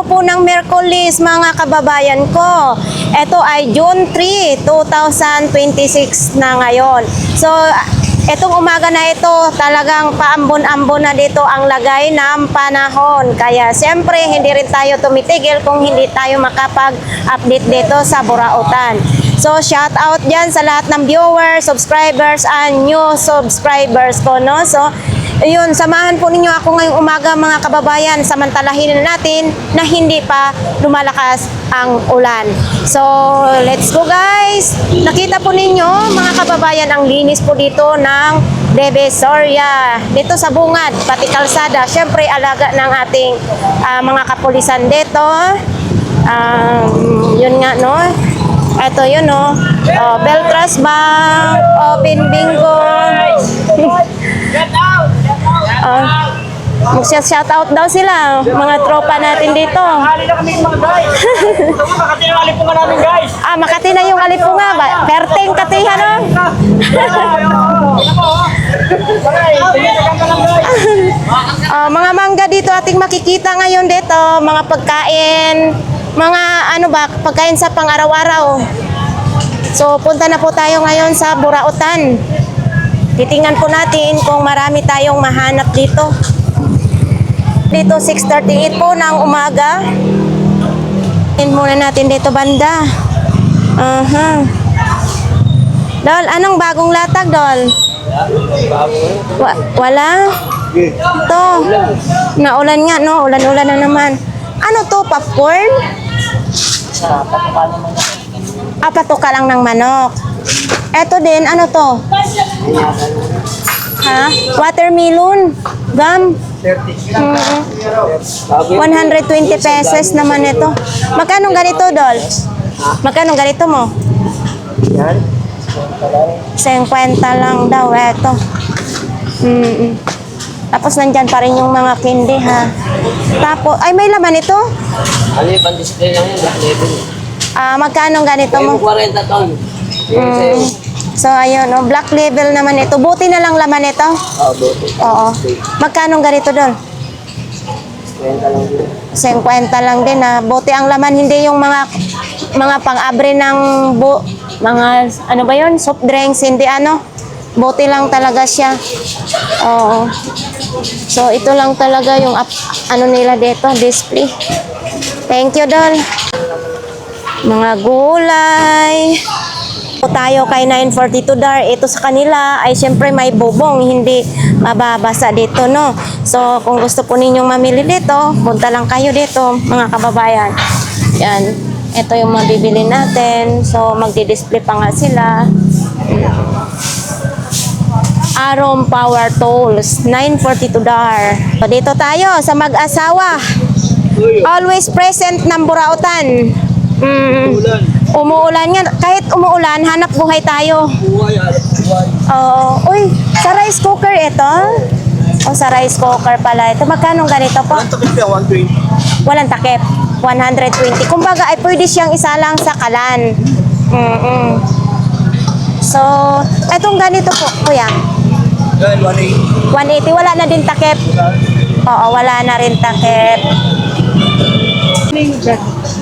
araw po ng Miyerkules mga kababayan ko. Ito ay June 3, 2026 na ngayon. So, itong umaga na ito, talagang paambon-ambon na dito ang lagay ng panahon. Kaya siyempre, hindi rin tayo tumitigil kung hindi tayo makapag-update dito sa Burautan. So, shout out dyan sa lahat ng viewers, subscribers, and new subscribers ko, no? So, ayun, samahan po ninyo ako ngayong umaga mga kababayan, samantalahin natin na hindi pa lumalakas ang ulan. So, let's go guys! Nakita po ninyo mga kababayan, ang linis po dito ng Divisoria. Dito sa bungad, pati kalsada. Siyempre, alaga ng ating mga kapulisan dito. Yun nga, no? Ito yun, no? Beltras Bank, Open Bingo. Mag-shoutout daw sila, mga tropa natin dito. Hali na kami mga guys. Ito nga, Makati na alipungan namin guys. Makati na yung alipunga ba? Perteng katihan, no? Mga mangga dito ating makikita ngayon dito, mga pagkain, mga ano ba, pagkain sa pang-araw-araw. So, punta na po tayo ngayon sa Burautan. Titingnan po natin kung marami tayong mahanap dito. Dito 6:38 po ng umaga. Tingnan muna natin dito banda. Dol, anong bagong latag, Dol? Wala? Ito. Naulan nga, no? Ulan-ulan na naman. Ano to, popcorn? Patuka lang ng manok. Eto din, ano to? Ha? Watermelon? Gum? 120 pesos naman ito. Magkano ganito, Dol? Magkano ganito mo? 50 lang daw, eto. Tapos nandyan pa rin yung mga candy, ha? Tapos, ay may laman ito? Ano yung pandisplay lang yun? Black label. Magkano ganito mo? 40 ton. So, ayun, no? Black label naman ito. Buti na lang laman ito? Buti. Oo. Magkano ganito, Dol? 20 lang din. 50 lang din, ha? Buti ang laman, hindi yung mga pang-abre ng mga, ano ba yun? Soft drinks, hindi ano? Buti lang talaga siya. Oo. So, ito lang talaga yung ano nila dito, display. Thank you, Dol. Mga gulay. Tayo kay 942 Dar. Ito sa kanila ay siyempre may bubong, hindi mababasa dito, no? So, kung gusto po ninyong mamili dito, punta lang kayo dito, mga kababayan. Yan. Ito yung mabibili natin. So, magdi-display pa nga sila. Arom Power Tools, 942 Dar. So, dito tayo sa mag-asawa. Always present ng Burautan. Umuulan nga. Kahit umuulan, hanap buhay tayo. Uy, sa rice cooker ito? Sa rice cooker pala. Ito, magkano ganito po? Walang takip yan, 120. Walang takip. 120. Kumbaga, ay pwede siyang isa lang sa kalan. So, etong ganito po, kuya. 180. 180. Wala na din takip. Oo, wala na rin takip.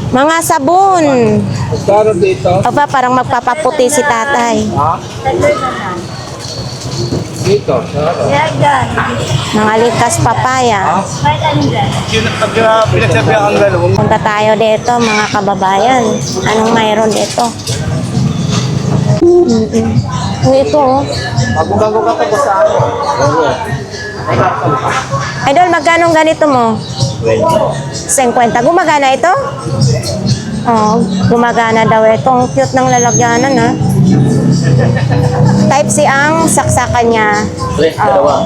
Mga sabon. Magkano dito? Aba, parang magpapaputi si tatay. Ha? Dito. Mga likas papaya. Pinagsabi ang ganun. Punta tayo dito, mga kababayan. Anong mayroon dito? Ito, oh. Bago-bago ka pa sa ano? Idol, magkano ganito mo? 50. Gumagana ito? Oo, gumagana daw. Itong cute ng lalagyanan, ha? Type C ang saksakan niya. Dalawa.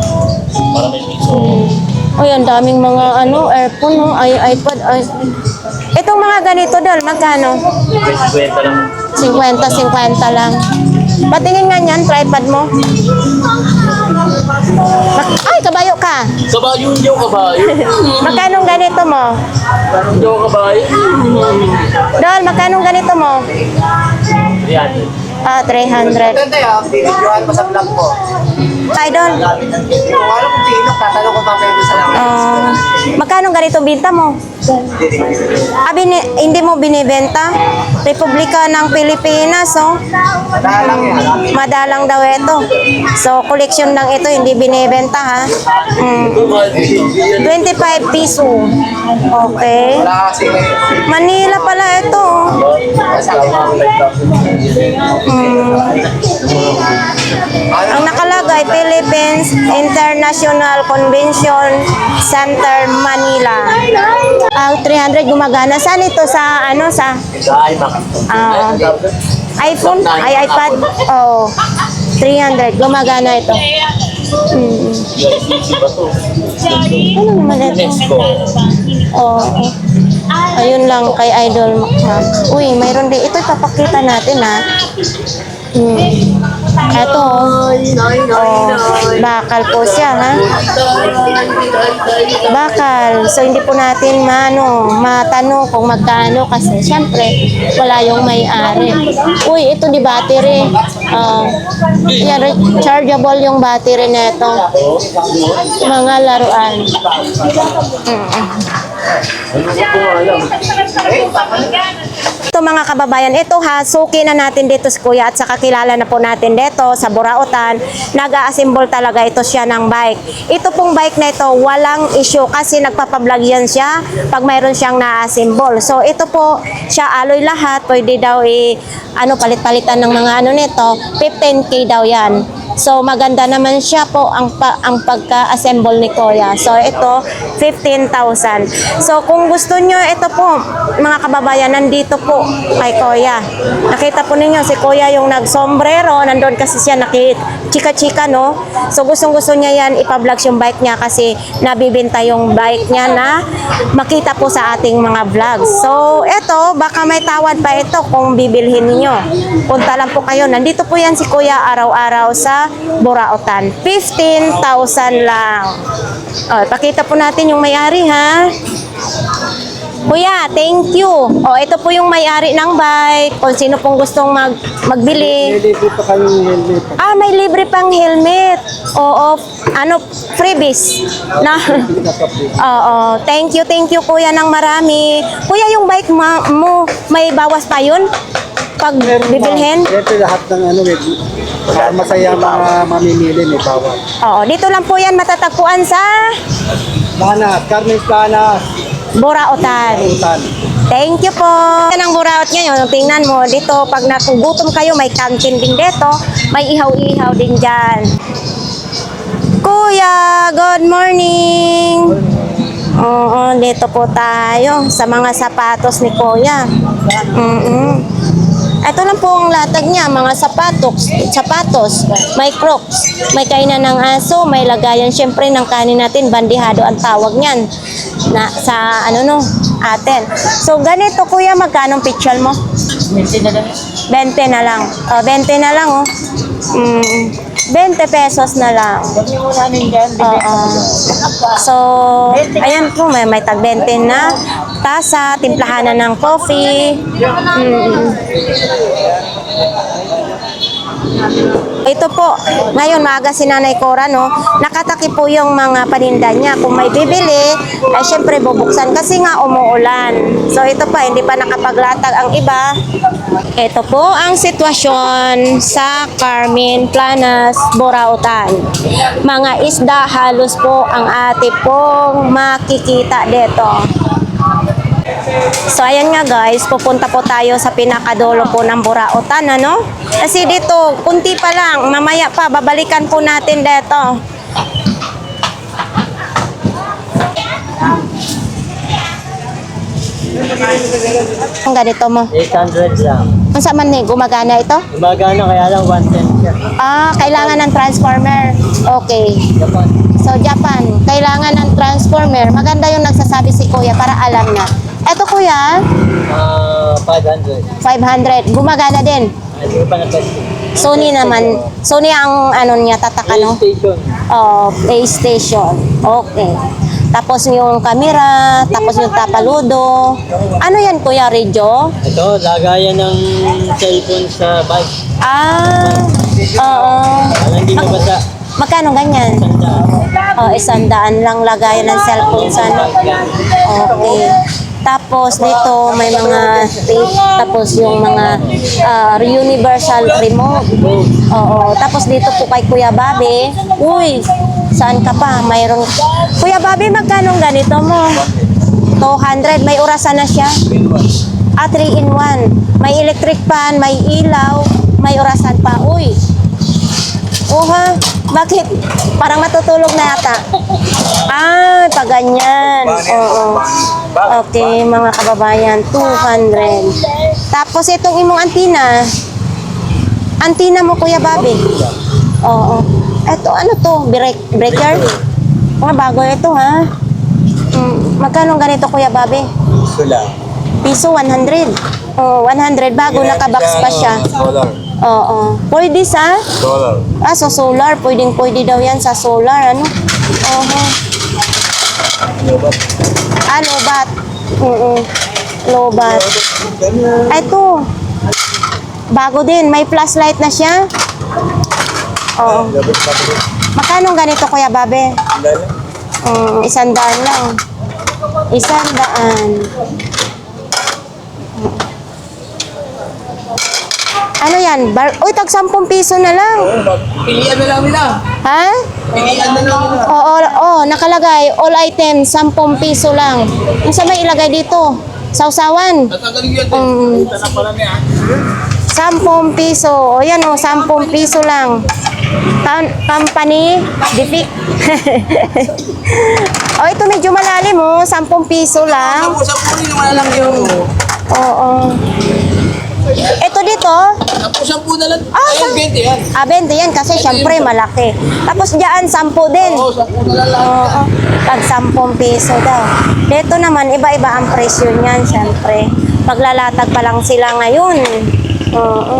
Para may piso. Uy, ang daming mga earphone, no? iPad. Itong mga ganito, Dol, magkano? 20 lang. 50 lang. Patingin nga niyan, tripod mo. Ay, kabayo ka. Kabayo, hindi ako kabayo. Magkano ganito mo? Hindi ako kabayo. Dol, magkano ganito mo? 300. 300. Ganda yan, binidyohan mo sa vlog mo. Idol? Hindi ko alam kung sino. Tatanong ko mamaya doon sa namin. Magkano ganito binta mo? Hindi mo binibenta? Republika ng Pilipinas, oh. Madalang yan. Madalang daw ito. So, collection lang ito, hindi binibenta, ha? 25 piso. Okay. Wala kasi. Manila pala ito, oh. Ang nakalagay, Philippines International Convention Center, Manila. Ang 300 gumagana. Saan ito? Sa ano? Sa Sa iMac. iPhone? Ay, iPad? Oh. 300. Gumagana ito. USB ba to? Ano naman ito? UNESCO. Oh. Ayun lang kay Idol Macam. Uy, mayroon din. Ito ipapakita natin, ha. Ito, oh. Bakal po siya, ha. Bakal. So, hindi po natin matanong kung magkano kasi syempre, wala yung may-ari. Uy, ito di battery. Yan, rechargeable yung battery na ito. Mga laruan. Ito mga kababayan, ito ha, suki na natin dito si Kuya at saka kilala na po natin dito sa Burautan. Nag-a-assemble talaga ito siya ng bike. Ito pong bike na ito, walang issue kasi nagpapablog yan siya pag mayroon siyang na-assemble. So ito po, siya alloy lahat, pwede daw palit-palitan ng mga nito, 15K daw yan. So maganda naman siya po ang pagka-assemble ni Kuya. So ito 15,000. So kung gusto nyo, ito po mga kababayan, nandito po kay Kuya. Nakita po ninyo si Kuya yung nagsombrero, nandoon kasi siya chika-chika, no? So gustong-gusto niya yan ipa-vlog yung bike niya kasi nabibenta yung bike niya na makita po sa ating mga vlogs. So ito, baka may tawad pa ito kung bibilhin niyo. Punta lang po kayo. Nandito po yan si Kuya araw-araw sa Burautan. 15,000 lang. Pakita po natin yung may-ari, ha? Kuya, thank you. Ito po yung may-ari ng bike. Kung sino pong gustong magbili. Libre pa kayong helmet. May libre pang helmet. Oo, freebies. Na. Oo, thank you Kuya ng marami. Kuya, yung bike mo, may bawas pa yun? Pag bibilhin? Ito lahat ng masaya mga mamimili may bawal. Oo, dito lang po yan matatagpuan sa Planas, Carmen Planas, Burautan. Utan. Thank you po. Yan ang Buraut ngayon. Tingnan mo, dito pag nagugutom kayo, may canteen din dito. May ihaw-ihaw din dyan. Kuya, good morning. Oo, dito po tayo sa mga sapatos ni Kuya. Ito lang po ang latag niya, mga sapatos, may crocs, may kainan ng aso, may lagayan syempre ng kanin natin, bandihado ang tawag niyan na sa atin. So ganito Kuya, magkano picture mo? 20 na lang. 20 na lang. 20 na lang, oh. 20 pesos na lang. Oo. So, ayan po, may tag 20 na tasa, timplahan na ng coffee. Ito po, ngayon maaga si Nanay Cora, no? Nakataki po yung mga paninda niya. Kung may bibili, syempre bubuksan kasi nga umuulan. So ito pa, hindi pa nakapaglatag ang iba. Ito po ang sitwasyon sa Carmen Planas, Burautan. Mga isda halos po ang ate pong makikita dito. So ayan nga guys, pupunta po tayo sa pinakadulo po ng Burautan, ano? Kasi dito, kunti pa lang, mamaya pa, babalikan po natin dito. Ang ganito mo? 800 lang. Kung saan man gumagana ito? Gumagana kaya lang 110 siya. Kailangan ng transformer. Okay. Japan. So Japan, kailangan ng transformer. Maganda yung nagsasabi si Kuya para alam na. Eto Kuya, 500. 500. Gumagana din. Hindi pa na-testing. Sony naman. Sony ang niya tatak, ano? PlayStation. PlayStation. Okay. Tapos yung camera, tapos yung tapaludo. Ano yan Kuya, radio? Ito, lagayan ng cellphone sa bike. Oo. Para hindi mabasa. Magkano ganyan? Oh, 100 lang lagayan ng cellphone sa ano. Okay. Tapos dito may mga tape, tapos yung mga universal remote. Oo. Tapos dito po kay Kuya Bobby. Uy, saan ka pa? Mayroon. Kuya Bobby, magkano ganito mo? 200. May orasan na siya. 3 in 1. May electric fan, may ilaw, may orasan pa. Uy. Oha, bakit? Parang matutulog na yata. Pag ganyan. Oo. Okay, mga kababayan, 200. Tapos itong imong antina. Antina mo, Kuya Bobby. Oo. Ito, ano to? Breaker? Mga bago ito, ha? Magkano ganito, Kuya Bobby? Piso 100. Oh, 100 bago nakabox pa siya. Oo. Pwede sa? So solar. Pwede daw yan sa solar. Ano? Lobat. Lobat. Ito. Bago din. May flashlight na siya. Oo. Magkano ganito, Kuya Babe? 100 lang. 100. Ano yan? Uy, tag 10 piso na lang. Pilihan na lang nila. Ha? Pilihan na lang nila. Oo, nakalagay. All items, 10 piso lang. Ano sa may ilagay dito? Sausawan. Tatagaling yun. Mm, Sana pala niya. 10 piso. O yan o, 10 piso lang. Company, Dific. O, ito medyo malalim o. 10 piso lang. Sa puli naman na lang yun. Oo. Ito dito, Sampu na lang. Ah, Ayun, 20 yan. 20 yan kasi syempre malaki. Tapos diyan 10 din. Oo, 10 na lang. Oo. Tag 10 piso daw. Dito naman, iba-iba ang presyo niyan, syempre. Paglalatag pa lang sila ngayon. Oo.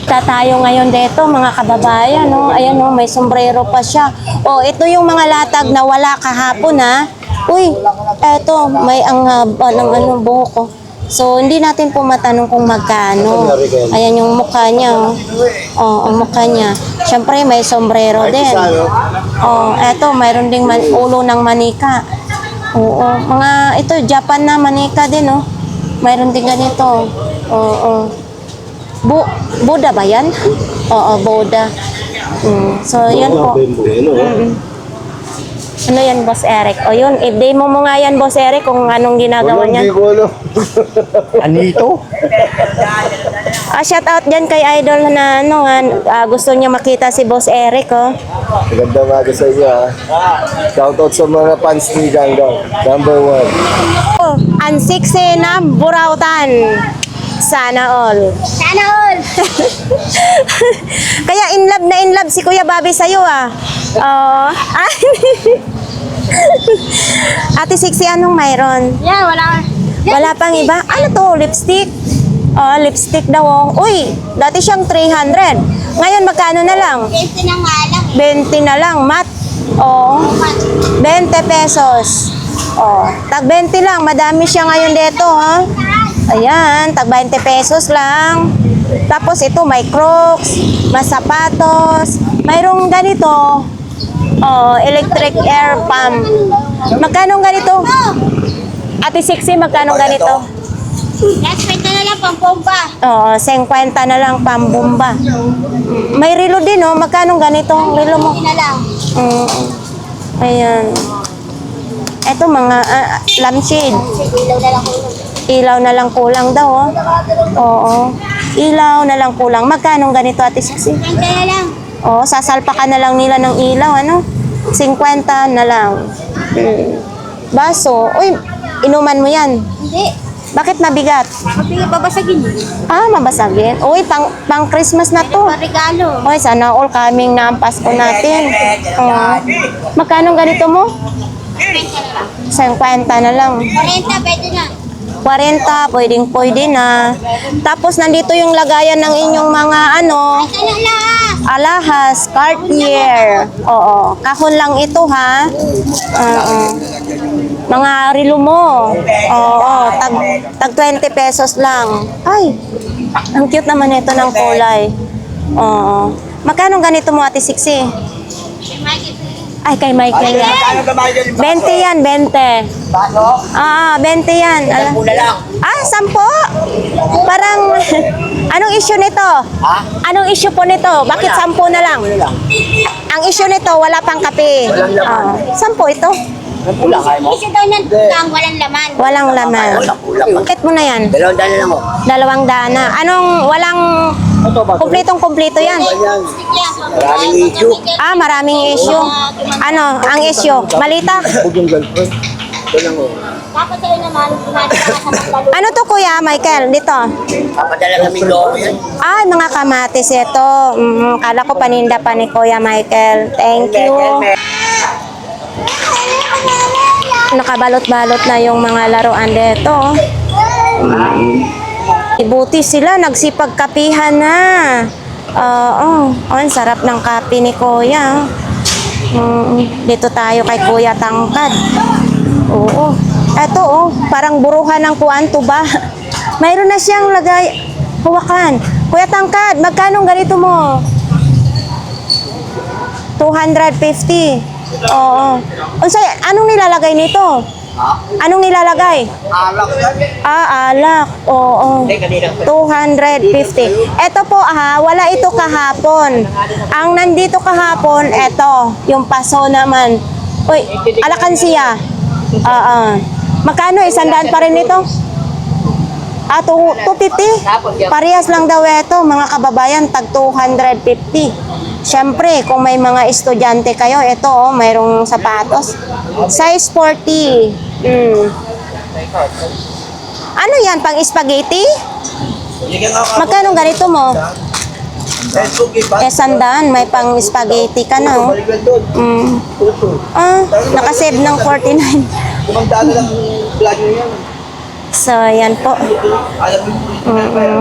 Tayo ngayon dito, mga kababayan, no? Ayan, no, may sombrero pa siya. Oh, ito yung mga latag na wala kahapon, ha? Uy, eto, may ang haba ng buhok ko. So, hindi natin po matanong kung magkano. Ayan yung mukha niya, oh. Oh, ang mukha niya. Siyempre, may sombrero din. Oh, eto, mayroon ding ulo ng manika. Oo, mga, ito, Japan na manika din, oh. Mayroon din ganito. Oo. Buddha ba yan? Oo, Buddha. So, yan po. Ano yan, Boss Eric? O yun, i-demo mo nga yan, Boss Eric, kung anong ginagawa niya. Hindi ko alam. Anito? Shout out dyan kay Idol na ano, gusto niya makita si Boss Eric, oh. Magandang umaga sa inyo, ha. Shoutout sa mga fans ni Ganggang. Number 1. Oh, ang siksi na burautan. Sana all. Sana all. Kaya in love si Kuya Bobby sa'yo, ah. Oo. Ate Siksi, anong mayroon? Yan, wala. Wala pang iba? Ano to? Lipstick? Oh, lipstick daw. Oh. Uy, dati siyang 300. Ngayon, magkano na lang? 20 na nga lang. 20 na lang, mat. Oh, 20 pesos. Oh, tag 20 lang. Madami siya ngayon dito, ha? Ayan, tag 20 pesos lang. Tapos ito, may Crocs, may sapatos. Mayroong ganito. Oh, electric air pump. Magkano ganito? Ate Siksi, magkano ganito? Last 20 na lang, pampomba. Oh, 50 na lang pambomba. May relo din, oh. Magkano ganito? Relo mo? 20 na lang. Ayan. Ito mga lampshade. Ilaw na lang ulo. Ilaw na lang kulang daw, oh. Oo. Ilaw na lang kulang. Magkano ganito, Ate Siksi? 20 na lang. Oo, sasalpakan na lang nila ng ilaw, ano? 50 na lang. Baso. Uy, inuman mo yan. Hindi. Bakit mabigat? Mabigay babasagin. Mabasagin. Uy, pang Christmas na to. Regalo. Uy, sana all coming na ang Pasko natin. Magkano ganito mo? 20 na 50 lang. na lang. 40, pwede na. 40, pwede na. Tapos nandito yung lagayan ng inyong mga ano, Ito na lang. alahas, Cartier. Oo, kahon lang ito, ha. Oo. Mga relo mo. Oo, tag 20 pesos lang. Ay, ang cute naman ito ng kulay. Oo. Magkano ganito mo, Ate Siksi? Ay, kay Michael. Ano ba ba dyan? 20 yan, 20. Baso? 20 yan. Sampu na lang. 10? Parang, anong issue nito? Ha? Anong issue po nito? Bakit 10 na lang? Ano lang? Ang issue nito, wala pang kape. Walang laman. 10 ito? Sampu lang, kaya mo? Isa daw niyan lang, walang laman. Walang laman. Walang kulang. Bakit mo na yan? 200 na lang mo. 2 dana. Anong, walang, Ito ba? kumpletong-kumpleto yan? Stick yan. Maraming issue. Maraming issue. Ano, ang issue? Malita? Huwag yung girlfriend. Ito lang oh. Dapat sa'yo naman, kumati ka sa magdalo. Ano to, Kuya Michael? Dito. Papadala kami doon yan. Ay, mga kamatis ito. Kala ko paninda pa ni Kuya Michael. Thank you. Nakabalot-balot na yung mga laruan dito. Ibuti sila, nagsipagkapihan na. Ang sarap ng kape ni Kuya. Dito tayo kay Kuya Tangkad. Oo. Eto, parang buruhan ng kuwanto ba? Mayroon na siyang lagay. Hawakan. Kuya Tangkad, magkano ganito mo? 250. Oo. Unsay, anong nilalagay nito? Anong nilalagay? Alak yan. Alak. Oo. Hindi, kanina. 250. Ito po wala ito kahapon. Ang nandito kahapon, ito, yung paso naman. Uy, alakansiya. Magkano? 100 pa rin ito? 250? Parehas lang daw ito, mga kababayan, tag 250. Siyempre, kung may mga estudyante kayo, ito, mayroong sapatos. Size 40. Ano yan, pang spaghetti? Magkano ganito mo? Sandaan, may pang spaghetti ka na, nakasave ng 49. Kumandaan na lang vlog nyo yan. So, ayan po.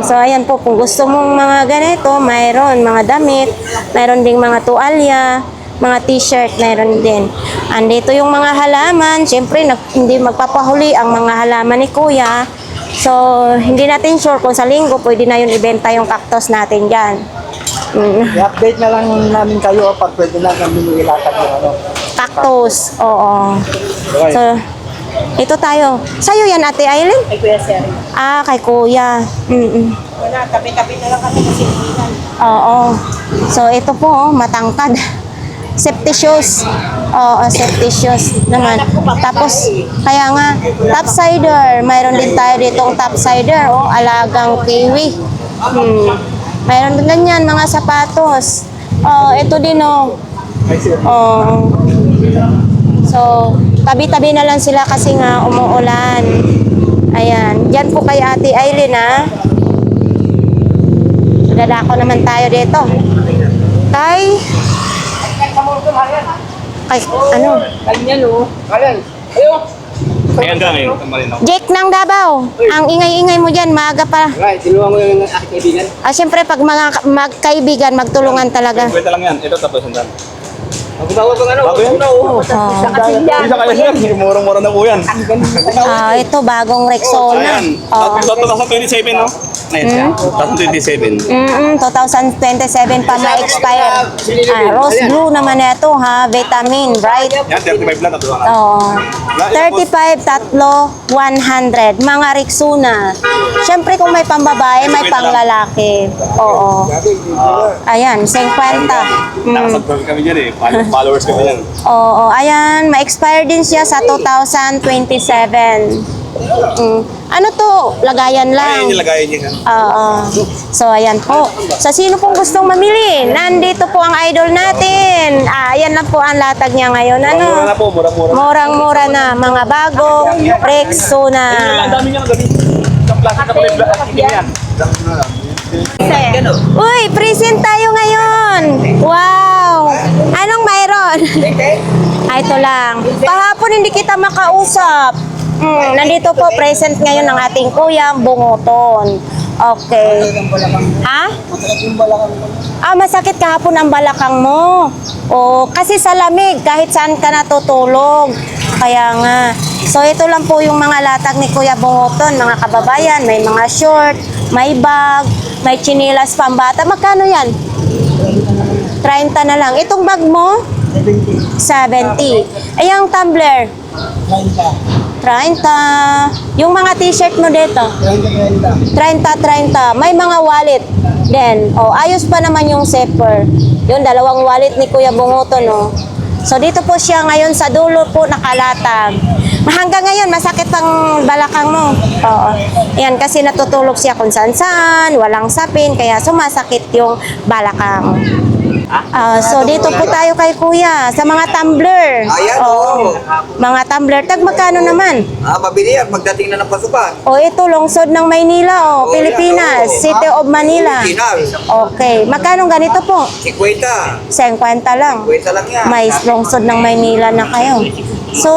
So, ayan po. Kung gusto mong mga ganito, mayroon mga damit, mayroon ding mga tuwalya, mga t-shirt, mayroon din. Andito yung mga halaman. Siyempre, hindi magpapahuli ang mga halaman ni Kuya. So, hindi natin sure kung sa linggo pwede na yun ibenta yung cactus natin dyan. I-update na lang namin kayo pag pwede na kami ilatag yung ano. Cactus, oo. So, ito tayo. Sa'yo yan, Ate Aileen? Ay, Kuya Seri. Kay Kuya. Wala, tabi-tabi na lang kami kasi Oo. So, ito po, matangkad. Safety shoes. Oo, safety shoes naman. Tapos, kaya nga, topsider. Mayroon din tayo ditong topsider. Alagang kiwi. Mayroon din ganyan, mga sapatos. Ito din, So, tabi-tabi na lang sila kasi nga umuulan. Ayan. Diyan po kay Ate Aileen, Dadako naman tayo dito. Kay ano? Kanya no. Kaya. Ayo. Ayan ka ngayon. Jake ng Davao. Ang ingay-ingay mo dyan, maaga pa. Right, tulungan mo yung aking kaibigan. Siyempre, pag mga magkaibigan, magtulungan talaga. Kwenta lang yan. Ito tapos sandal. Magbawa ko ano. Bago yan? Isa kaya siya. Murang-mura na po yan. Ito, bagong Rexona. Ayan. Tapos 2027, no? Ngayon. 2027. 2027 pa ma-expire. Rose blue naman ito, vitamin, bright. Yan, 35 lang. Tatlo. Oo. 35, tatlo, 100. Mga Rexona. Siyempre kung may pambabae, may panglalaki. Oo. Ayan, 50. Nakasubscribe kami dyan eh. Followers kami yan. Oo, ayan, ma-expire din siya sa 2027. Ano to? Lagayan Ayan lang. yung lagayan niya. Oo. So, ayan po. Sa sino pong gustong mamili, nandito po ang idol natin. Ayan lang po ang latag niya ngayon. Mura na Ano? po, mura-mura. Murang-mura na. Mga bagong Rexona. Ang dami niya gabi. Isang plastic na pala yung plastic yan. Uy, present tayo ngayon. Wow. Anong mayroon? Ito lang. Kahapon hindi kita makausap. Nandito po present ngayon ng ating kuya, Bunguton. Okay. Ha? Masakit kahapon ang balakang mo. Kasi sa lamig, kahit saan ka natutulog. Kaya nga. So, ito lang po yung mga latag ni Kuya Bunguton, mga kababayan. May mga short, may bag, may chinilas pambata. Magkano yan? 30 na lang. Itong bag mo? 70. Ay, yung tumbler? 30. Yung mga t-shirt mo dito? 30. May mga wallet din. Oh, ayos pa naman yung zipper. Yun, dalawang wallet ni Kuya Bunguto, no? So, dito po siya ngayon sa dulo po nakalatag. Hanggang ngayon, masakit ang balakang mo. Oo. Yan, kasi natutulog siya kung saan-saan, walang sapin, kaya sumasakit yung balakang. So, dito po tayo kay Kuya, sa mga tumbler. Ayan, Oo. Mga tumbler. Tag magkano naman? Mabili yan pagdating na ng pasukan. O, ito, lungsod ng Maynila, Pilipinas, yan, oo. City of Manila. Original. Okay. Magkano ganito po? 50. 50 lang. 50 lang yan. May lungsod ng Maynila na kayo. So,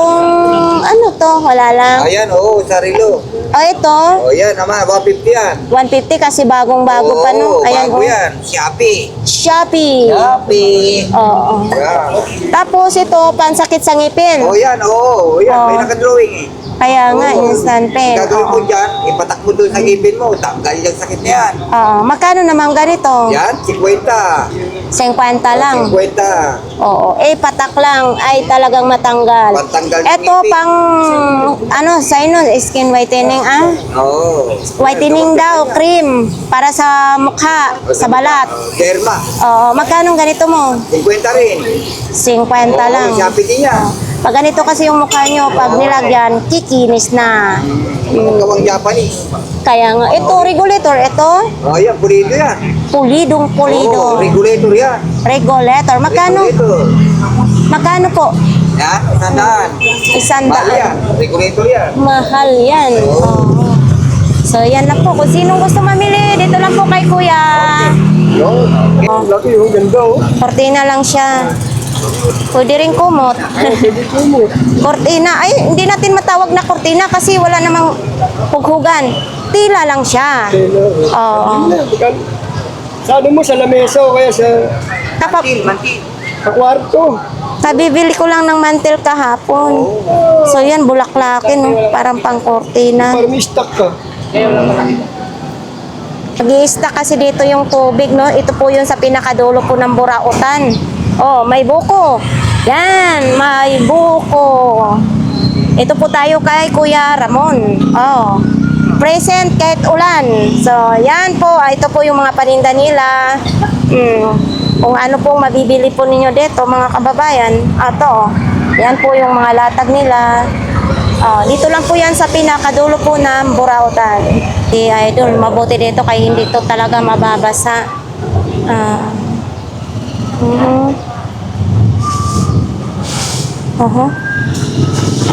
ano to? Wala lang. Ayan, sarilo. O, ito, Yan naman, 150 yan. 150 kasi bagong-bago pa, no? Ayan, bago oh. yan. Shopee. Shopee. Shopee. Oo. Yan. Tapos ito, pansakit sa ngipin. Yan, yan. May Oo. nakadrawing eh. Kaya nga, Oo. instant pen. Gagawin mo Oo. dyan, ipatak mo doon sa ngipin mo, tanggal yung sakit na yan. Oo. Magkano naman ganito? Yan, 50. 50 lang. 50. Oo. Patak lang ay talagang matanggal. Pantanggal ng Ito ngipin. pang, skin whitening, Oo. Whitening daw, cream, para sa mukha, sa balat. Derma. Oo. Magkano ganito mo? 50 rin. 50 lang. Shopee din yan. Pag ganito kasi yung mukha nyo, pag nilagyan, kikinis na. Gawang Japanese. Kaya nga, ito, regulator, ito, Yan, pulido yan. pulidong pulido. Regulator yan. Regulator, magkano? Regulator. Magkano po? Yan, 100. Mahal yan. 100. Regulator yan. Mahal yan. Oo. So, yan na po. Kung sinong gusto mamili, dito lang po kay Kuya. Yung laki, yung ganda, oh. Cortina lang siya. Pwede rin kumot. Cortina. Ay, hindi natin matawag na cortina kasi wala namang pughugan. Tila lang siya. Oo. Sa ano mo, sa lamesa o kaya sa Mantil. kwarto. Kabibili ko lang ng mantel kahapon. So yan, bulaklakin, no? Parang pang cortina. Para may stock ka. Nag-i-stack kasi dito yung tubig, no? Ito po yun sa pinakadulo po ng Burautan. Oh, may buko. Yan, may buko. Ito po tayo kay Kuya Ramon. Oh, present kahit ulan. So, yan po. Ito po yung mga paninda nila. Kung ano pong mabibili po ninyo dito, mga kababayan. Ito, yan po yung mga latag nila. Dito lang po yan sa pinakadulo po ng Burautan. Si Idol, mabuti dito kaya hindi to talaga mababasa.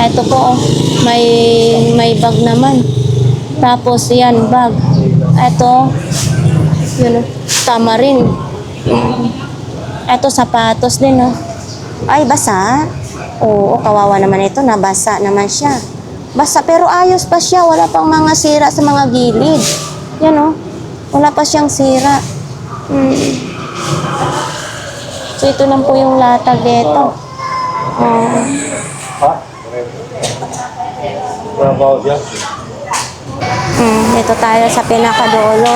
Ito po, may bag naman. Tapos yan, bag. Ito, yun, tamarin. Ito, sapatos din, oh. Ay, basa. Oo, kawawa naman ito, nabasa naman siya. Basa, pero ayos pa siya. Wala pang mga sira sa mga gilid. Yan, oh. Wala pa siyang sira. So, ito lang po yung latag dito. Dito tayo sa pinakadulo.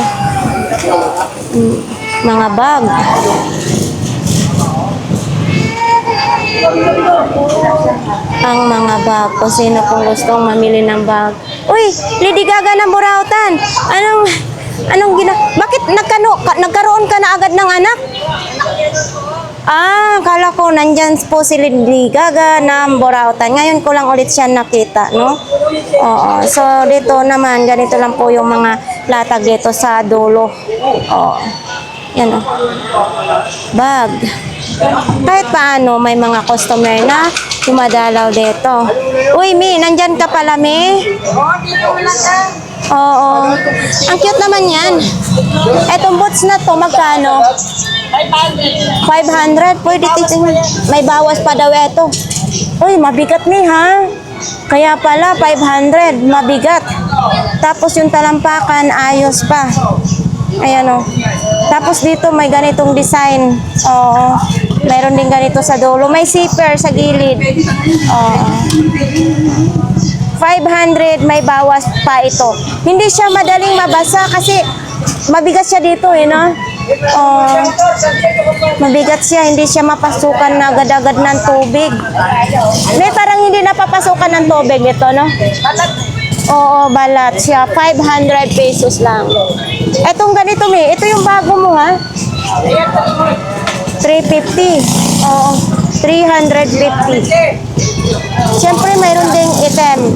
Mga bag. Ang mga bag. Kung sino pong gustong mamili ng bag. Uy, Lady Gaga ng Burautan. Bakit nagkaroon ka na agad ng anak? Kala ko nandyan po si Lady Gaga ng Burautan. Ngayon ko lang ulit siya nakita, no? Oo. So, dito naman, ganito lang po yung mga latag dito sa dulo. Oo. Yan, o. Bag. Kahit paano, may mga customer na dumadalaw dito. Uy, Mi, nandyan ka pala, Mi? Oo. Ang cute naman yan. Etong boots na to, magkano? 500. Pwede titingnan. May bawas pa daw ito. Uy, mabigat ni, ha? Kaya pala, 500. Mabigat. Tapos yung talampakan, ayos pa. Ayan, o. Tapos dito, may ganitong design. Oo. Meron din ganito sa dulo. May zipper sa gilid. Oo. 500, may bawas pa ito. Hindi siya madaling mabasa kasi mabigat siya dito, no? Oh, mabigat siya, hindi siya mapasukan na agad-agad ng tubig. May parang hindi napapasukan ng tubig ito, no? Oo, balat siya. 500 pesos lang. Etong ganito, May. Ito yung bago mo, ha? 350. Oo, 350. Siyempre, mayroon ding item.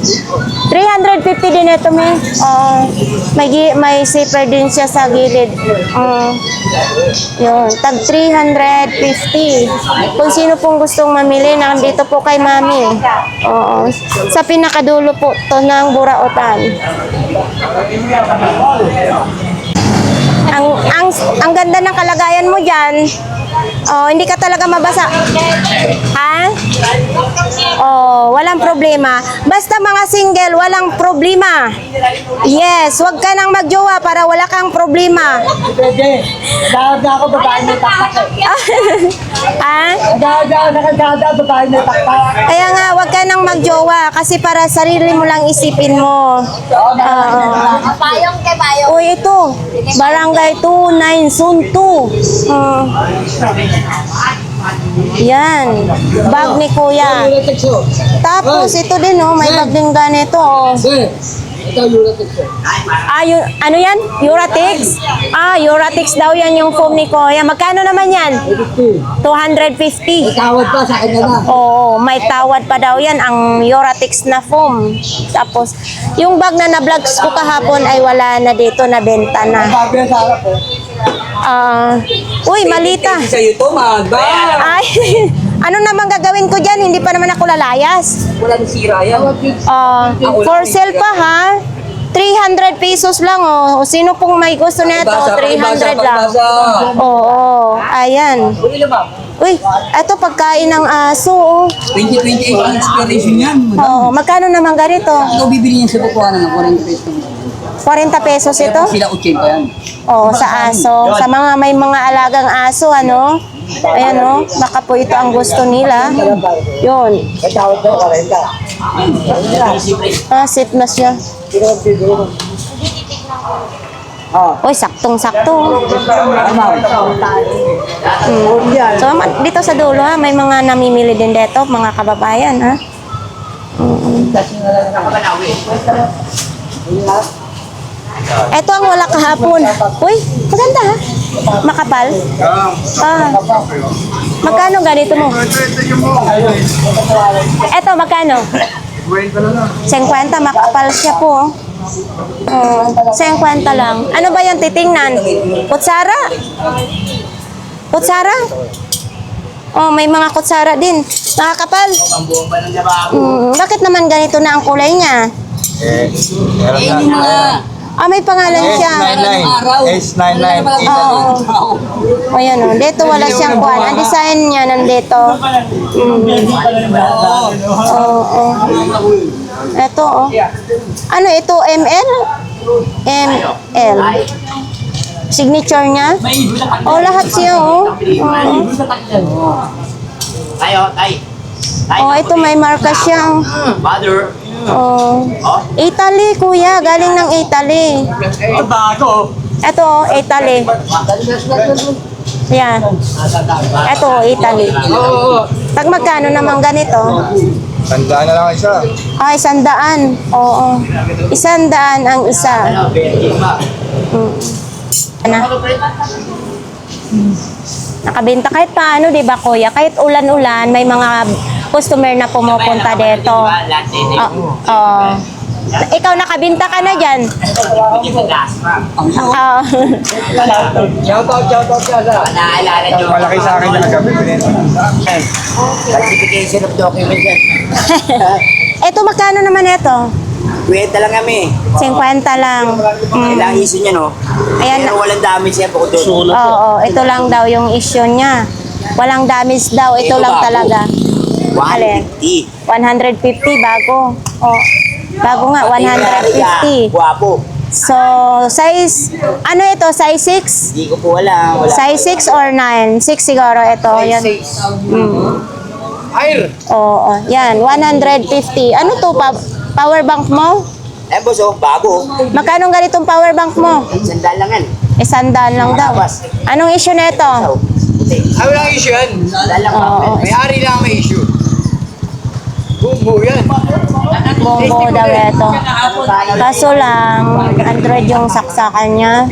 350 din ito, May. Oo, may zipper din siya sa gilid. Yun, tag 350. Kung sino pong gustong mamili, nandito po kay Mami. Oo, sa pinakadulo po to ng Burautan. Ang ganda ng kalagayan mo diyan. Oh, hindi ka talaga mabasa. Ha? Oh, walang problema. Basta mga single, walang problema. Yes, wag ka nang magjowa para wala kang problema. Pwede. Dahil ako babae may taktak eh. Ha? Dahil nakagada babae may taktak. Kaya nga, wag ka nang magjowa kasi para sarili mo lang isipin mo. Payong kay payong. Uy, ito. Barangay 29, Suntu. Yan. Bag ni Kuya. Tapos, ito din, oh. May bag din ganito, oh. Ito Eurotex. Ah, ano yan? Uratex? Ah, Uratex daw yan yung foam ni Kuya. Magkano naman yan? 250. Tawad pa sa kanya na. Oo, may tawad pa daw yan, ang Uratex na foam. Tapos, yung bag na na-vlogs ko kahapon ay wala na dito, nabenta na. Sabi sa harap eh. Uy, malita. Sa'yo to, magba. Ay, ano naman gagawin ko dyan? Hindi pa naman ako lalayas. Walang sira yan. For sale pa ha? 300 pesos lang oh. O, sino pong may gusto nito? 300 lang. Oo, ayan. Uy, eto pagkain ng aso oh. 2028 ang inspiration yan. Oo, magkano naman ganito? Ikaw bibili niyan sa bukuan ng 40 pesos. 40 pesos ito? Sila 80 yan. Oo, sa aso. Sa mga may mga alagang aso, ano? Ayan oh, baka po ito ang gusto nila. Yun. May tawad daw 40. Sit na siya. Uy, saktong-sakto. So, dito sa dulo ha, may mga namimili din dito, mga kababayan ha. Ito ang wala kahapon. Uy, maganda ha. Makapal. Magkano ganito mo? Ito, magkano? 50, makapal siya po. 50 lang. Ano ba yung titingnan? Kutsara? Kutsara? Oh, may mga kutsara din. Nakakapal. Bakit naman ganito na ang kulay niya? May pangalan siya. S99. O yan o. Dito wala siyang kuhan. Ang design niya nandito. Oo. Ito o. Ano ito? ML? ML. Signature niya? Lahat siya o. Ito may marka siya. Italy, kuya. Galing ng Italy. Ito, Italy. Yan. Ito, Italy. Tag magkano naman ganito? Tandaan na lang isa. 100. Oo. 100 ang isa. Nakabenta kahit paano, di ba, kuya? Kahit ulan-ulan, may mga customer na pumupunta dito. Ikaw, nakabinta ka na dyan. Shoutout ka sa. Malaki sa akin yung gabi. Certification of documents yan. Ito, magkano naman ito? Kwenta lang kami. 50 lang. Ilang issue niya, no? Ayan. Pero walang damage yan bukod doon. Oo, ito lang daw yung issue niya. Walang damage daw, ito lang bago. talaga. 150. 150 bago. Bago nga, 150. Guwapo. So, size, ano ito? Size 6? Hindi ko po alam. Wala. Size 6 or 9? 6 siguro ito. Yan. Oo, yan. 150. Ano to? Power bank mo? Boss, bago. Magkano ganitong power bank mo? 100 lang yan. 100 lang daw. Anong issue na ito? Ay, walang issue yan. Oo, May-ari lang may issue. Bumbu yan. Bombo daw ito. Kaso lang, Android yung saksakan niya.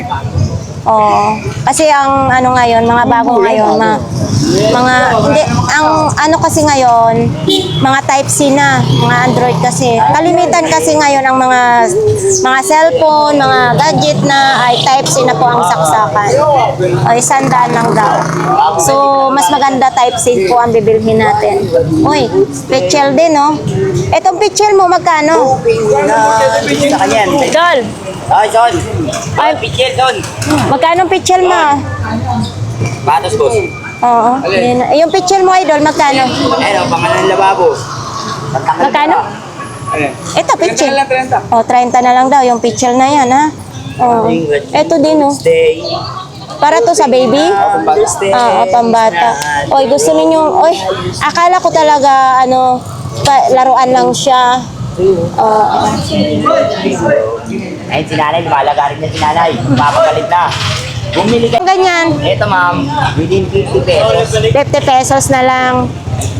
Oo. Kasi ang ano ngayon, mga bago ngayon, mga hindi ang ano kasi ngayon, mga type C na, mga Android kasi. Kalimitan kasi ngayon ang mga cellphone, mga gadget na ay type C na po ang saksakan. O 100 lang daw. So, mas maganda type C po ang bibilhin natin. Uy, pitchel din, no? Etong pitchel mo magkano? Sa kanya. Dol, Ay, Son. Ay, pitchel, Son. magkano pitchel mo? Patos, boss. Oo. Yun. Yung pitchel mo, idol, magkano? Ayun, pangalan ng lababo. Magkano? Ito, pitchel. Oh, 30 na lang daw yung pitchel na yan, ha? Oh. Ito din, oh. Stay. Para to sa baby? Stay. Pambata. Oy, gusto ninyo, oy, akala ko talaga, ano, laruan lang siya. Ayun, si nanay, lumalagarin niya si nanay. Papagalit na. Bumili ka. Ganyan, Ito, ma'am. Within 50 pesos. 50 pesos na lang.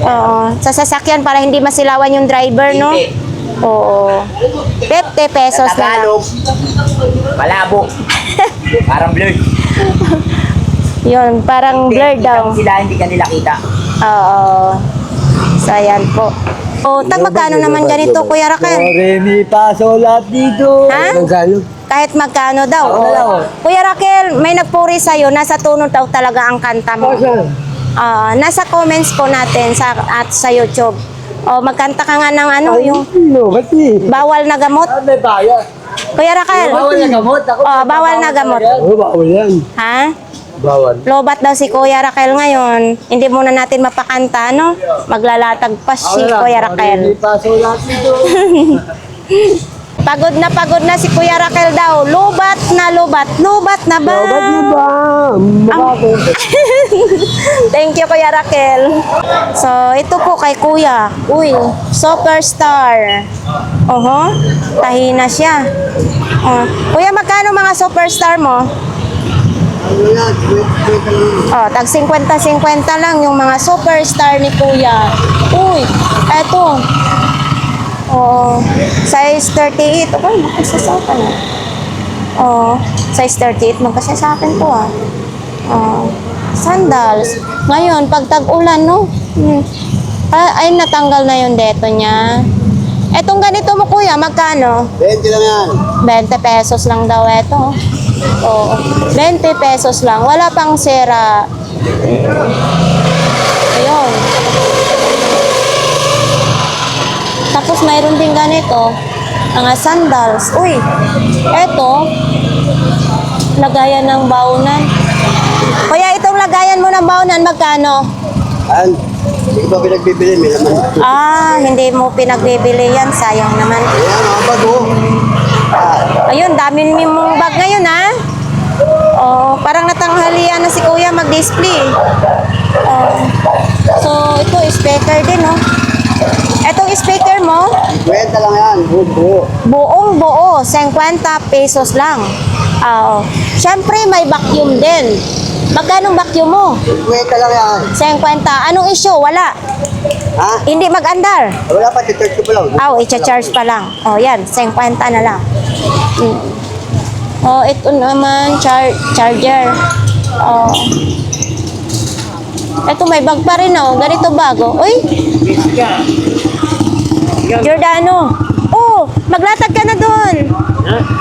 Oo. Sa sasakyan para hindi masilawan yung driver, no? Oo. 50 pesos na lang. Tagalog. Malabo. Parang blurred. Yun, parang blurred daw. Sila, hindi ka nila kita. Oo. So, ayan po. O, magkano naman ganito, Kuya Raquel? Remy, paso lahat dito. Ha? Kahit magkano daw. O. Kuya Raquel, may nagpuri sa'yo, nasa tunod daw talaga ang kanta mo. Nasa comments po natin at sa YouTube. O, magkanta ka nga ng ano, yung bawal na gamot. May bayad. Kuya Raquel. Bawal na gamot. Ako, Bawal na gamot. Oo, bawal yan. Ha? Bawal. Lobat daw si Kuya Raquel ngayon. Hindi muna natin mapakanta, no? Maglalatag pa si Kuya Raquel. Paso lahat dito. Pagod na si Kuya Raquel daw. Lubat na ba? Thank you, Kuya Raquel. So, ito po kay Kuya. Uy, superstar. Oho, tahina siya. Kuya, magkano mga superstar mo? Tag 50-50 lang yung mga superstar ni Kuya. Uy, eto. Size 38. Okay, magkasya sa akin. Size 38. Magkasya sa akin to, ah. Sandals. Ngayon, pag tag-ulan, no? Ay, natanggal na yung deto niya. Etong ganito mo, Kuya, magkano? 20 lang yan. 20 pesos lang daw ito. 20 pesos lang. Wala pang sera. Ayun. Tapos mayroon din ganito. Mga sandals. Uy, eto. Lagayan ng baunan. Kuya, itong lagayan mo ng baunan, magkano? Hindi ko ba pinagbibili? May naman. Hindi mo pinagbibili yan. Sayang naman. Ayan, mga bago. Ayun, dami mong bag ngayon, ha? Parang natanghalian na si Kuya mag-display. So, ito, speaker din, no? Etong speaker mo, 20 lang yan. Buo. buong buo, 50 pesos lang. Siyempre, may vacuum din. Magkano vacuum mo? 20 lang yan. 50. Anong issue? Wala. Ha? Hindi mag-andar. Wala pa, titreat ko pa lang. I-charge pa lang. Yan, 50 na lang. Ito naman, charger. Ito may bag pa rin, oh. Ganito bago. Uy! Giordano. Maglatag ka na doon.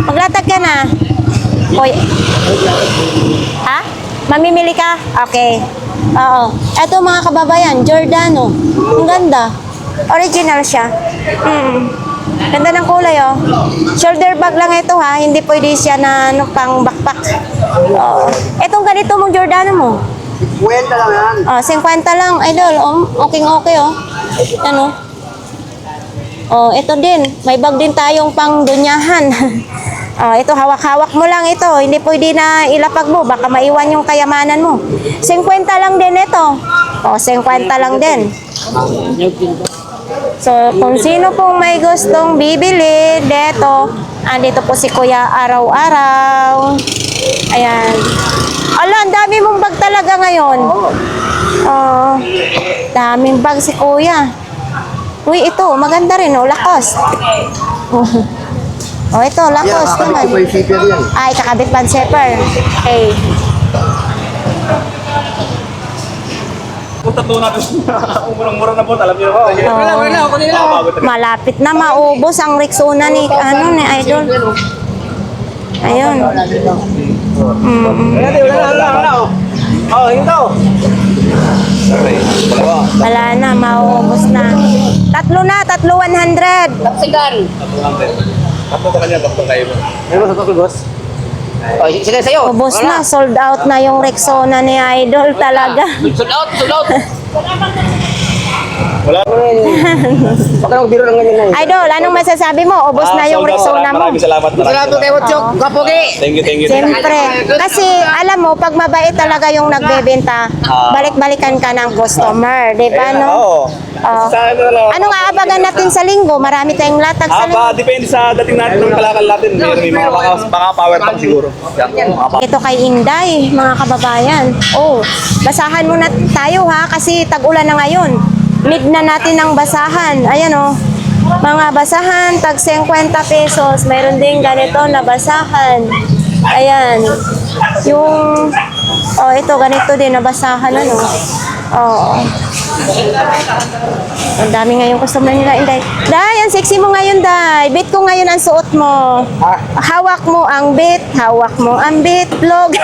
Maglatag ka na. Uy. Ha? Mamimili ka? Okay. Oo. Ito mga kababayan, Giordano. Ang ganda. Original siya. Ganda ng kulay, oh. Shoulder bag lang ito, ha. Hindi pwede siya na pang backpack. Itong ganito mong Giordano mo. 20 lang yan. 50 lang, idol. Okay, oh. Ano? Ito din. May bag din tayong pang dunyahan. Ito, hawak-hawak mo lang ito. Hindi pwede na ilapag mo. Baka maiwan yung kayamanan mo. 50 lang din ito. 50 lang din. So, kung sino pong may gustong bibili, deto, andito po si Kuya araw-araw. Ayan. Ayan. Ala, ang dami mong bag talaga ngayon. Oo. Daming bag si kuya. Uy, ito, maganda rin, oh, Lacoste. Oh, ito, Lacoste naman. Shipper yan. Ay, kakabit Van Sepper. Okay. Kung tatlo natin, umurang-mura na po, alam niyo ba? Malapit na maubos ang Rexona ni Idol. Ayun. Wala na, maubos na. Tatlo 100. Tapsigan. Tatlo ka kanya, tatlo kayo. Oh, sige sa'yo. Ubos na, sold out na yung Rexona ni Idol talaga. Sold out, sold out. Wala. Baka nang biro lang ganyan na. Idol, anong masasabi mo? Ubos na yung sold out. Rexona mo. Maraming salamat. Salamat kayo, Chok. Kapogi. Thank you, thank you. Siyempre. Kasi, alam mo, pag mabait talaga yung nagbebenta, balik-balikan ka ng customer. Di ba, no? Oo. Oh. Sa ano lang. Anong aabagan natin sa linggo? Marami tayong latag sa linggo. Depende sa dating natin ng kalakal natin. May mga baka power pack siguro. Yan, mga pa- Ito kay Inday, mga kababayan. Oh, basahan muna tayo ha, kasi tag-ulan na ngayon. Need na natin ng basahan. Ayan oh. Mga basahan, tag 50 pesos. Mayroon din ganito na basahan. Ayan. Yung, oh, ito, ganito din na basahan, ano. Oh. Ang dami ngayon customer nila, Inday. Day, ang sexy mo ngayon, Day. Bit ko ngayon ang suot mo. Hawak mo ang bit. Hawak mo ang bit. Vlog.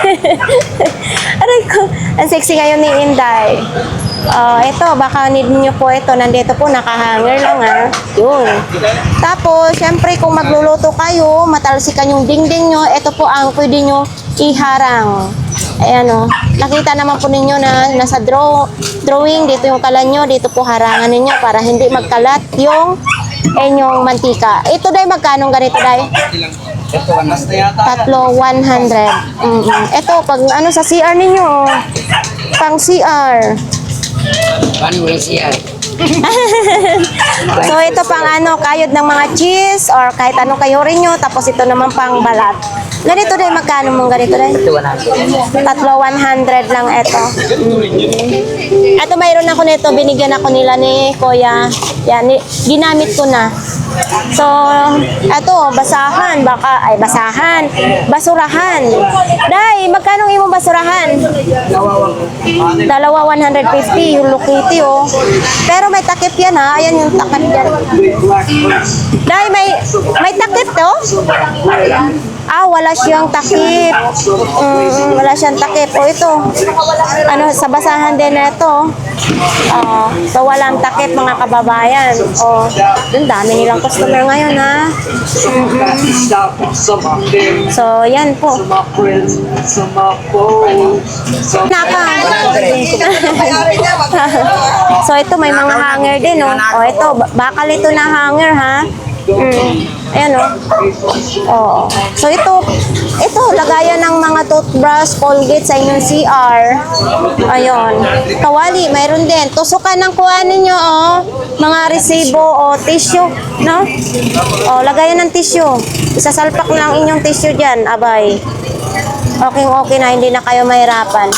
Aray ko. Ang sexy ngayon ni Inday. Ito, baka need nyo po ito. Nandito po, nakahanger lang ha. Yun. Tapos, syempre, kung magluluto kayo, matalsikan yung dingding nyo, ito po ang pwede nyo iharang. Ayan o. Nakita naman po ninyo na nasa drawing, dito yung kalan nyo, dito po harangan ninyo para hindi magkalat yung inyong mantika. Ito dahil magkano ganito dahil? Tatlo, 100. Ito, pag ano sa CR ninyo, pang CR. Paano walang siya? So ito pang ano, kayod ng mga cheese or kahit anong kayo rin nyo. Tapos ito naman pang balat. Ganito din, magkano mong ganito din? Tatlo, 100 lang ito. Ito mayroon ako nito, binigyan ako nila ni Kuya. Yan, ginamit ko na. So, ito, basahan, basurahan. Day, magkano imong basurahan? Dalawa 150, yung Lukiti, oh. Pero may takip yan, ha? Ayan yung takip yan. Day, may takip to? Wala siyang takip. Wala siyang takip. O ito, ano, sa basahan din na ito. So walang takip, mga kababayan. Dun dami nilang customer ngayon, ha. So yan po. Naka. So ito may mga hanger din, oh. Ito, bakal ito na hanger, ha. Ayan o. So ito lagayan ng mga toothbrush, Colgate sa inyong CR. Ayun. Kawali, mayroon din. Tusukan ng kuha ninyo, mga resibo o tissue, no? Lagayan ng tissue. Isasalpak lang inyong tissue dyan, abay. Okay na, hindi na kayo mahirapan.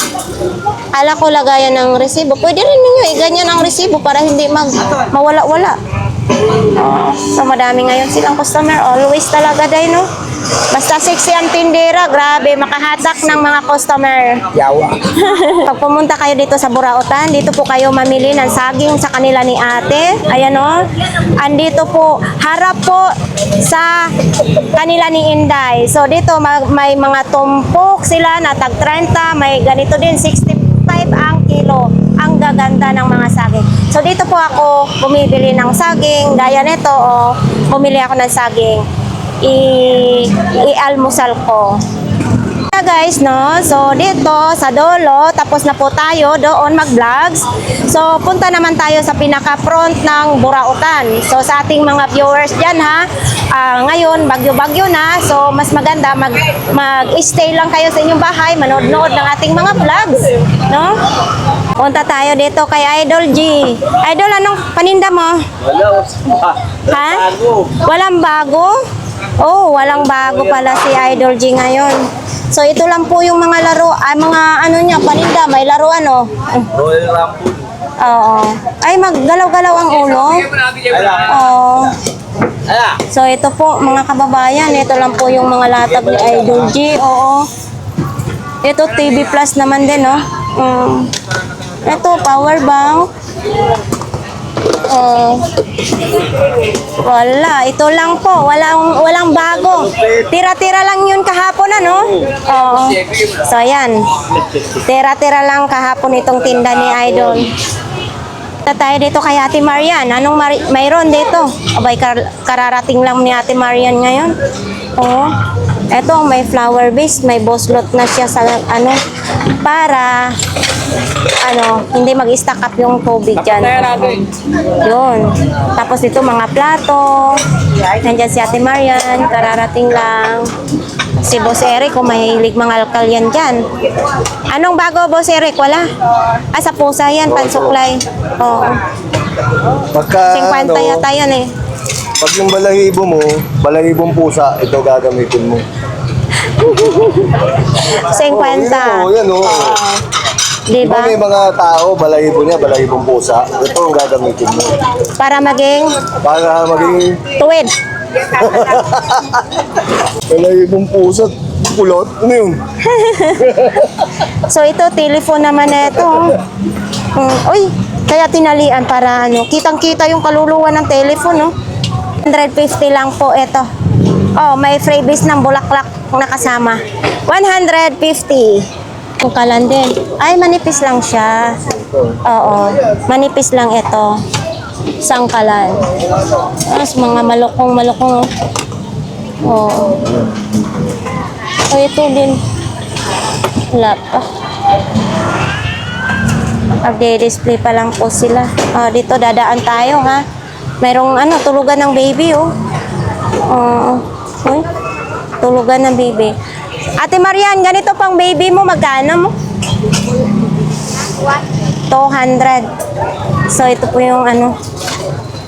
Ala ko lagayan ng resibo. Pwede rin ninyo ganyan ang resibo para hindi mawala-wala. So madami ngayon silang customer. Always talaga day, no? Basta sexy ang tindera, grabe, makahatak ng mga customer. Yawa. Pag pumunta kayo dito sa Burautan, dito po kayo mamili ng saging sa kanila ni ate. Ayan o. Andito po, harap po sa kanila ni Inday. So dito may mga tumpok sila na tag 30, may ganito din 65 ang kilo. Ang gaganda ng mga saging. So dito po ako bumibili ng saging, gaya nito, bumili ako ng saging. I-almusal ko. Guys, no? So dito sa dulo, tapos na po tayo doon mag-vlogs. So punta naman tayo sa pinaka-front ng Burautan. So sa ating mga viewers dyan, ha, ngayon bagyo-bagyo na, so mas maganda mag-stay lang kayo sa inyong bahay, manood-nood ng ating mga vlogs, no? Punta tayo dito kay Idol G. Idol, anong paninda mo? Wala. Ha? Walang bago? Oh, walang bago pala si Idol G ngayon. So ito lang po yung mga laro, mga ano niya, paninda, may laro ano. Royal Rumble. Oo. Ay, maggalaw-galaw ang ulo. Oo. So ito po mga kababayan, ito lang po yung mga latag ni Idol G. Oo. Ito TV Plus naman din, no? Ito power bank. Wala, ito lang po. Walang bago. Tira-tira lang yun kahapon, ano? Oo. So ayan. Tira-tira lang kahapon itong tinda ni Idol. Tayo dito kay Ate Marian. Anong mayroon dito? Abay, kararating lang ni Ate Marian ngayon. Oo. Eto, may flower base, may boslot na siya sa ano para hindi mag-stack up yung tubig dyan. Yun. Tapos dito mga plato. Nandyan si Ate Marian, kararating lang. Si Boss Eric, kung mahilig mga alkal yan dyan. Anong bago, Boss Eric? Wala? Sa pusa yan, pansuklay. Oo. Pagka 50 yata yan eh. pag yung balahibo mo, balahibong pusa, ito gagamitin mo. 50. Oo, yan o. Diba? May mga tao, balahibo niya, balahibong pusa. Ito ang gagamitin mo. Para maging tuwid. Balahibong pusa, kulot. Ano yun? So ito, telephone naman na ito. Uy, kaya tinalian para kitang-kita yung kaluluwa ng telephone, no? 150 lang po ito. Oh, may freebies ng bulaklak na kasama. 150. Yung kalan din. Ay, manipis lang siya. Oo, manipis lang ito. Sangkalan. Tapos mga malukong. Oo. So ito din. Wala pa. Magde-display pa lang po sila. Dito dadaan tayo, ha. Mayroong tulugan ng baby, oh. Uy, tulugan ng baby. Ate Marian, ganito pang baby mo, magkano mo? 200. So ito po yung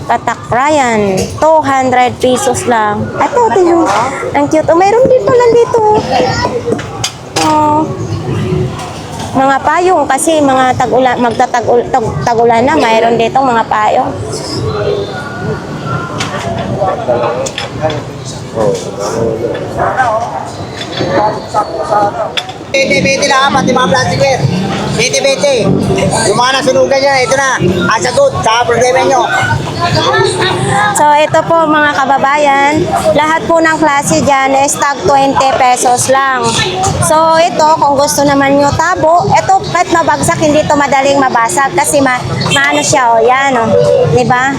Tatak Ryan. 200 pesos lang. Ito, yung ang cute. Mayroon din pala dito. Mga payong kasi mga tagulan na, mayroon dito mga payong. Bete lang, pati mga plasticware. Bete. Yung mga nasunugan niya, ito na. Ang sagot sa problema nyo. So ito po mga kababayan, lahat po ng klase dyan is tag 20 pesos lang. So ito, kung gusto naman nyo tabo, ito kahit mabagsak, hindi to madaling mabasag kasi maano siya, yan diba?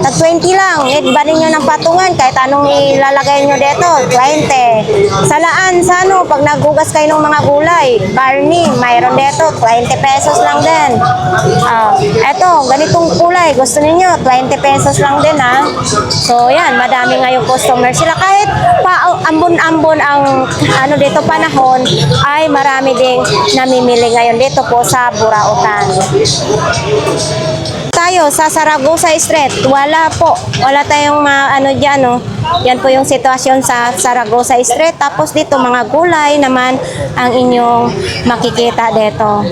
Tag 20 lang, ibanin nyo ng patungan kahit anong ilalagay nyo dito, 20. Salaan, pag nagugas kayo ng mga gulay, karni, mayroon dito, 20 pesos lang din. Eto, ganitong kulay, gusto ninyo, 20 pesos lang din, ha. So, yan, madami ngayong customer sila. Kahit ambon-ambon ang dito panahon, ay marami ding namimili ngayon dito po sa Burautan. Tayo sa Zaragoza Street, wala tayong dyan, Yan po yung sitwasyon sa Zaragoza Street. Tapos dito mga gulay naman ang inyong makikita dito.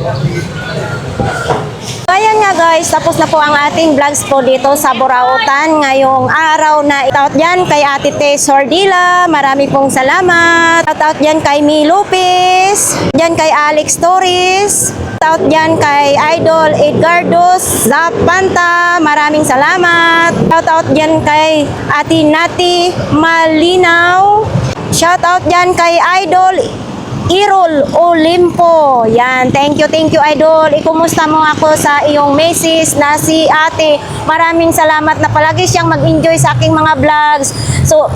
Ayan nga guys, tapos na po ang ating vlogs po dito sa Burautan ngayong araw na shoutout dyan kay Ate Tess Sordila, marami pong salamat. Shoutout dyan kay Milupis, dyan kay Alex Torres, shoutout dyan kay Idol Edgardo Zapanta, maraming salamat. Shoutout dyan kay Ate Nati Malinaw, shoutout dyan kay Idol Irol Olimpo. Yan, thank you Idol. Ikumusta mo ako sa iyong misis na si ate. Maraming salamat na palagi siyang mag-enjoy sa aking mga vlogs. So,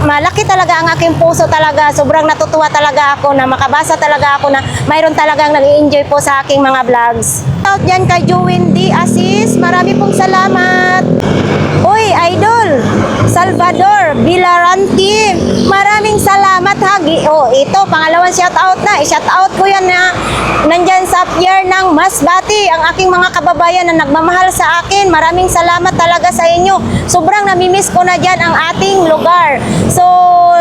malaki talaga ang aking puso talaga. Sobrang natutuwa talaga ako na makabasa talaga ako na mayroon talagang nag-enjoy po sa aking mga vlogs. Out dyan kay Jowen D. Asis. Marami pong salamat. Uy, Idol. Salvador Villaranti. Maraming salamat Hagi. Oh, ito pangalawang shout out na. I-shout out ko yan na nandyan sa pier ng Masbati, ang aking mga kababayan na nagmamahal sa akin. Maraming salamat talaga sa inyo. Sobrang namimiss ko na dyan ang ating lugar. So,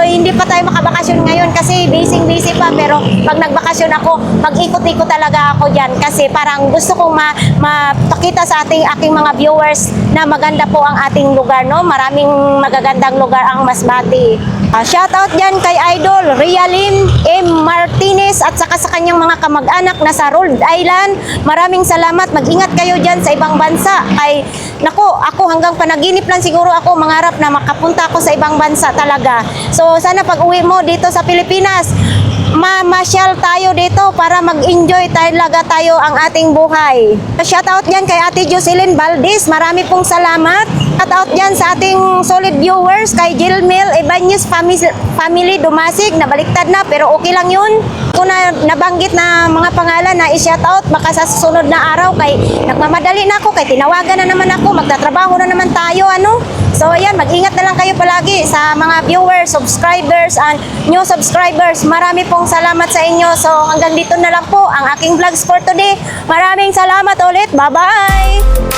hindi pa tayo makabakasyon ngayon kasi busy pa. Pero pag nagbakasyon ako, mag-ikot-ikot talaga ako dyan kasi parang gusto kong mapakita sa aking mga viewers na maganda po ang ating lugar, no? Maraming magagandang lugar ang Masbati. Shout out dyan kay Idol Rialin M. Martinez at saka sa kanyang mga kamag-anak na sa Rhode Island. Maraming salamat. Mag-ingat kayo dyan sa ibang bansa. Ay, nako, ako hanggang panaginip lang siguro ako mangarap na makapunta ako sa ibang bansa talaga. So, sana pag uwi mo dito sa Pilipinas, mamasyal tayo dito para mag-enjoy talaga tayo ang ating buhay. Shout out dyan kay Ate Jocelyn Valdez. Marami pong salamat. Shout out dyan sa ating solid viewers kay Jilmel Ibanez family Dumasig. Nabaliktad na pero okay lang yun. Kung nabanggit na mga pangalan na i-shout out baka sa susunod na araw kay nagmamadali na ako kay tinawagan na naman ako, magtatrabaho na naman tayo ano. So ayan, mag-ingat na lang kayo palagi sa mga viewers, subscribers and new subscribers. Marami pong salamat sa inyo. So hanggang dito na lang po ang aking vlogs for today. Maraming salamat ulit. Bye-bye!